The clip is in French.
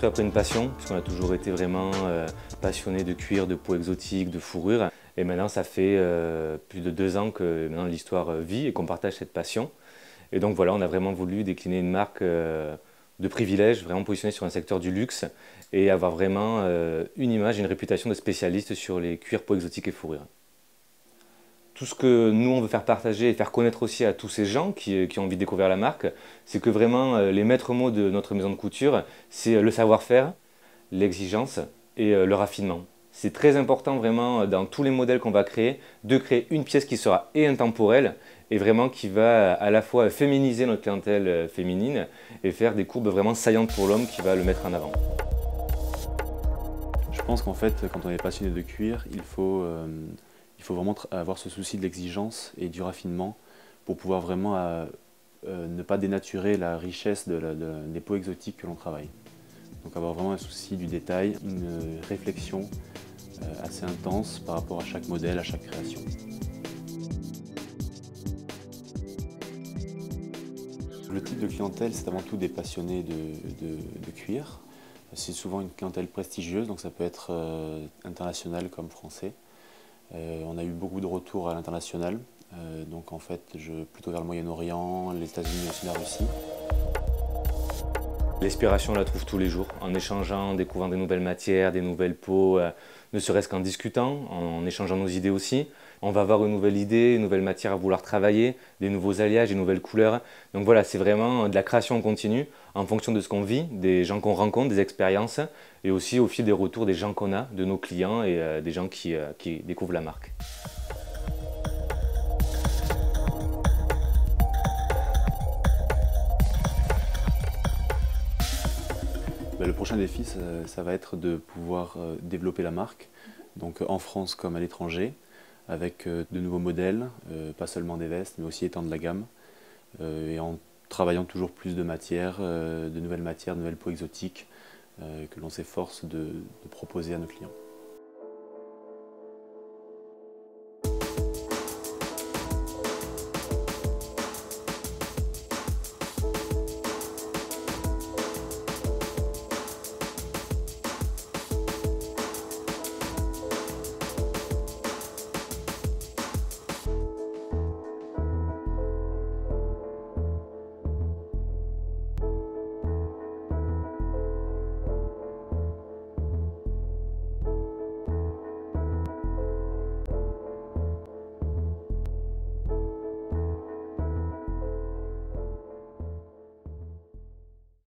construit après une passion, puisqu'on a toujours été vraiment passionné de cuir, de peau exotique, de fourrure. Et maintenant, ça fait plus de 2 ans que maintenant l'histoire vit et qu'on partage cette passion. Et donc voilà, on a vraiment voulu décliner une marque de privilège, vraiment positionnée sur un secteur du luxe et avoir vraiment une image et une réputation de spécialiste sur les cuirs, peau exotique et fourrure. Tout ce que nous, on veut faire partager et faire connaître aussi à tous ces gens qui ont envie de découvrir la marque, c'est que vraiment les maîtres mots de notre maison de couture, c'est le savoir-faire, l'exigence et le raffinement. C'est très important vraiment dans tous les modèles qu'on va créer, de créer une pièce qui sera et intemporelle et vraiment qui va à la fois féminiser notre clientèle féminine et faire des courbes vraiment saillantes pour l'homme qui va le mettre en avant. Je pense qu'en fait, quand on est passionné de cuir, il faut vraiment avoir ce souci de l'exigence et du raffinement pour pouvoir vraiment ne pas dénaturer la richesse des peaux exotiques que l'on travaille. Donc avoir vraiment un souci du détail, une réflexion assez intense par rapport à chaque modèle, à chaque création. Le type de clientèle, c'est avant tout des passionnés de cuir. C'est souvent une clientèle prestigieuse, donc ça peut être international comme français. On a eu beaucoup de retours à l'international, donc en fait plutôt vers le Moyen-Orient, les États-Unis et aussi la Russie. L'inspiration, on la trouve tous les jours, en échangeant, en découvrant des nouvelles matières, des nouvelles peaux, ne serait-ce qu'en discutant, en échangeant nos idées aussi. On va avoir une nouvelle idée, une nouvelle matière à vouloir travailler, des nouveaux alliages, des nouvelles couleurs. Donc voilà, c'est vraiment de la création continue, en fonction de ce qu'on vit, des gens qu'on rencontre, des expériences, et aussi au fil des retours des gens qu'on a, de nos clients et des gens qui découvrent la marque. Le prochain défi, ça va être de pouvoir développer la marque, donc en France comme à l'étranger, avec de nouveaux modèles, pas seulement des vestes, mais aussi étendre la gamme, et en travaillant toujours plus de matières, de nouvelles peaux exotiques que l'on s'efforce de proposer à nos clients.